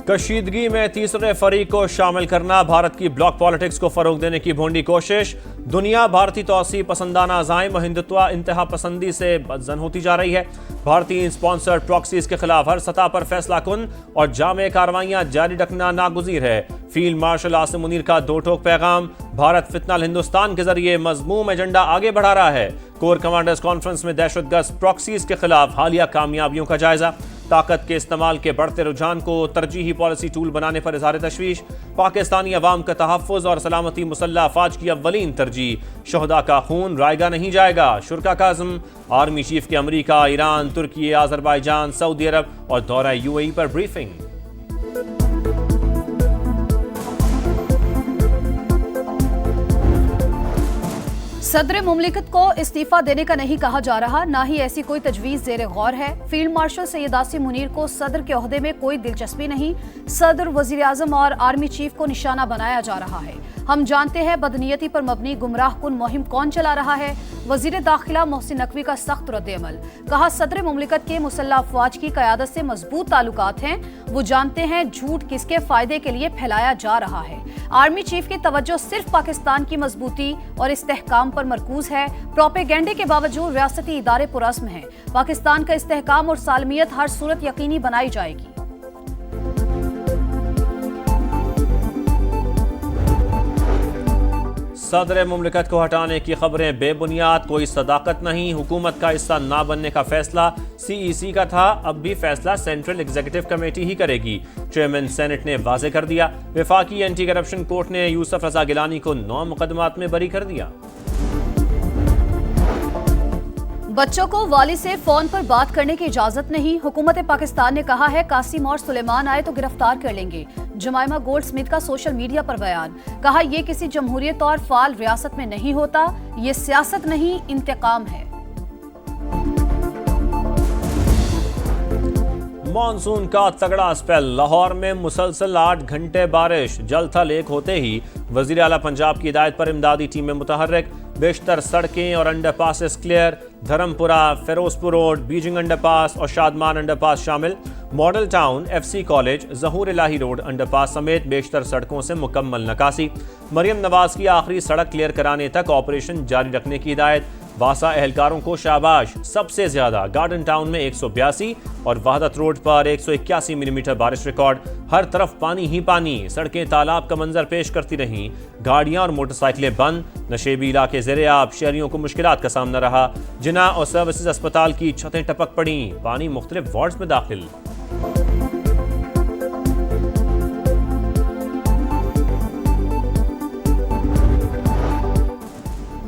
کشیدگی میں تیسرے فریق کو شامل کرنا بھارت کی بلاک پالیٹکس کو فروغ دینے کی بھونڈی کوشش. دنیا بھارتی توسیع پسندانہ عزائم و ہندتوا انتہا پسندی سے بدزن ہوتی جا رہی ہے. بھارتی اسپانسرڈ پراکسیز کے خلاف ہر سطح پر فیصلہ کن اور جامع کارروائیاں جاری رکھنا ناگزیر ہے. فیلڈ مارشل عاصم منیر کا دو ٹوک پیغام. بھارت فتنہ ہندوستان کے ذریعے مذموم ایجنڈا آگے بڑھا رہا ہے. کور کمانڈرز کانفرنس میں دہشت گرد پراکسیز کے خلاف حالیہ کامیابیوں کا جائزہ. طاقت کے استعمال کے بڑھتے رجحان کو ترجیحی پالیسی ٹول بنانے پر اظہار تشویش. پاکستانی عوام کا تحفظ اور سلامتی مسلح افواج کی اولین ترجیح. شہداء کا خون رائے گا نہیں جائے گا. شرکا کا عزم. آرمی چیف کے امریکہ، ایران، ترکی، آذربائیجان، سعودی عرب اور دورہ UAE پر بریفنگ. صدر مملکت کو استعفیٰ دینے کا نہیں کہا جا رہا، نہ ہی ایسی کوئی تجویز زیر غور ہے. فیلڈ مارشل سید عاصم منیر کو صدر کے عہدے میں کوئی دلچسپی نہیں. صدر، وزیر اعظم اور آرمی چیف کو نشانہ بنایا جا رہا ہے. ہم جانتے ہیں بدنیتی پر مبنی گمراہ کن مہم کون چلا رہا ہے. وزیر داخلہ محسن نقوی کا سخت رد عمل. کہا صدر مملکت کے مسلح افواج کی قیادت سے مضبوط تعلقات ہیں. وہ جانتے ہیں جھوٹ کس کے فائدے کے لیے پھیلایا جا رہا ہے. آرمی چیف کی توجہ صرف پاکستان کی مضبوطی اور استحکام پر مرکوز ہے. پروپیگنڈے کے باوجود ریاستی ادارے پرعزم ہیں. پاکستان کا استحکام اور سالمیت ہر صورت یقینی بنائی جائے گی. صدر مملکت کو ہٹانے کی خبریں بے بنیاد، کوئی صداقت نہیں. حکومت کا حصہ نہ بننے کا فیصلہ CEC کا تھا، اب بھی فیصلہ سینٹرل ایگزیکٹو کمیٹی ہی کرے گی. چیئرمین سینٹ نے واضح کر دیا. وفاقی اینٹی کرپشن کورٹ نے یوسف رضا گیلانی کو 9 مقدمات میں بری کر دیا. بچوں کو والد سے فون پر بات کرنے کی اجازت نہیں. حکومت پاکستان نے کہا ہے قاسم اور سلیمان آئے تو گرفتار کر لیں گے. جمائمہ گولڈ سمتھ کا سوشل میڈیا پر بیان. کہا یہ کسی جمہوریت اور فعال ریاست میں نہیں ہوتا، یہ سیاست نہیں انتقام ہے. مانسون کا تگڑا اسپیل. لاہور میں مسلسل 8 گھنٹے بارش. جل تھل ایک ہوتے ہی وزیر اعلیٰ پنجاب کی ہدایت پر امدادی ٹیمیں متحرک. بیشتر سڑکیں اور انڈر پاسز کلیئر. دھرمپورہ، فیروز پور روڈ، بیجنگ انڈر پاس اور شادمان انڈر پاس شامل. ماڈل ٹاؤن، FC کالج، ظہور الہی روڈ انڈر پاس سمیت بیشتر سڑکوں سے مکمل نکاسی. مریم نواز کی آخری سڑک کلیئر کرانے تک آپریشن جاری رکھنے کی ہدایت. واسا اہلکاروں کو شاباش. سب سے زیادہ گارڈن ٹاؤن میں 182 اور وحدت روڈ پر 181 ملی میٹر بارش ریکارڈ. ہر طرف پانی ہی پانی. سڑکیں تالاب کا منظر پیش کرتی رہیں. گاڑیاں اور موٹر سائیکلیں بند. نشیبی علاقے زیر آب. شہریوں کو مشکلات کا سامنا رہا. جناح اور سروسز اسپتال کی چھتیں ٹپک پڑیں. پانی مختلف وارڈز میں داخل.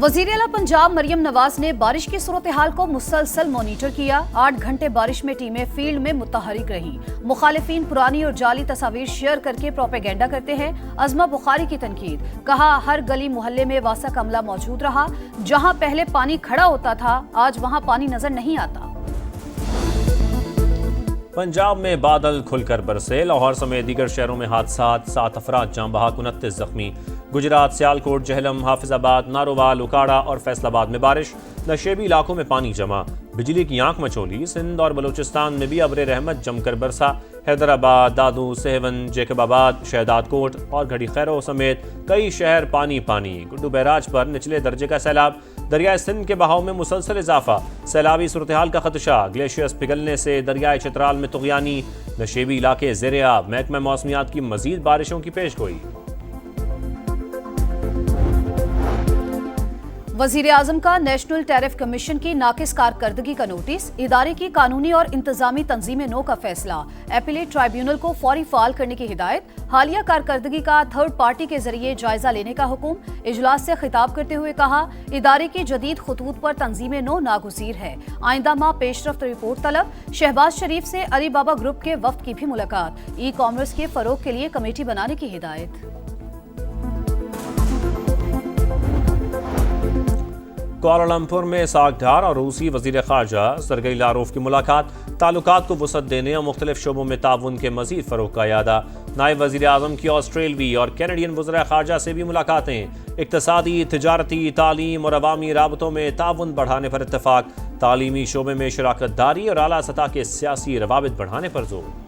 وزیر اعلیٰ پنجاب مریم نواز نے بارش کی صورتحال کو مسلسل مانیٹر کیا. 8 گھنٹے بارش میں ٹیمیں فیلڈ میں متحرک رہی. مخالفین پرانی اور جعلی تصاویر شیئر کر کے پروپیگنڈا کرتے ہیں. عظمہ بخاری کی تنقید. کہا ہر گلی محلے میں واسا کا عملہ موجود رہا. جہاں پہلے پانی کھڑا ہوتا تھا آج وہاں پانی نظر نہیں آتا. پنجاب میں بادل کھل کر برسے. لاہور سمیت دیگر شہروں میں حادثات. 7 افراد جاں بحق، 29 زخمی. گجرات، سیالکوٹ، جہلم، حافظ آباد، ناروال، اکاڑا اور فیصل آباد میں بارش. نشیبی علاقوں میں پانی جمع. بجلی کی آنکھ مچولی. سندھ اور بلوچستان میں بھی ابر رحمت جم کر برسا. حیدرآباد، دادو، سہون، جیکب آباد، شہداد کوٹ اور گھڑی خیرو سمیت کئی شہر پانی پانی. گڈو بیراج پر نچلے درجے کا سیلاب. دریائے سندھ کے بہاؤ میں مسلسل اضافہ. سیلابی صورتحال کا خدشہ. گلیشیئرز پگھلنے سے دریائے چترال میں طغیانی. نشیبی علاقے زیر آب. محکمہ موسمیات کی مزید بارشوں کی پیش گوئی. وزیر اعظم کا نیشنل ٹیرف کمیشن کی ناقص کارکردگی کا نوٹس. ادارے کی قانونی اور انتظامی تنظیم نو کا فیصلہ. ایپیلیٹ ٹرائیبیونل کو فوری فعال کرنے کی ہدایت. حالیہ کارکردگی کا تھرڈ پارٹی کے ذریعے جائزہ لینے کا حکم. اجلاس سے خطاب کرتے ہوئے کہا ادارے کی جدید خطوط پر تنظیم نو ناگزیر ہے. آئندہ ماہ پیش رفت رپورٹ طلب. شہباز شریف سے علی بابا گروپ کے وفد کی بھی ملاقات. ای کامرس کے فروغ کے لیے کمیٹی بنانے کی ہدایت. کوالالمپور میں ساکھ ڈھار اور روسی وزیر خارجہ سرگئی لاروف کی ملاقات. تعلقات کو وسعت دینے اور مختلف شعبوں میں تعاون کے مزید فروغ کا اعادہ. نائب وزیر اعظم کی آسٹریلوی اور کینیڈین وزراء خارجہ سے بھی ملاقاتیں. اقتصادی، تجارتی، تعلیم اور عوامی رابطوں میں تعاون بڑھانے پر اتفاق. تعلیمی شعبے میں شراکت داری اور اعلیٰ سطح کے سیاسی روابط بڑھانے پر زور.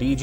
DG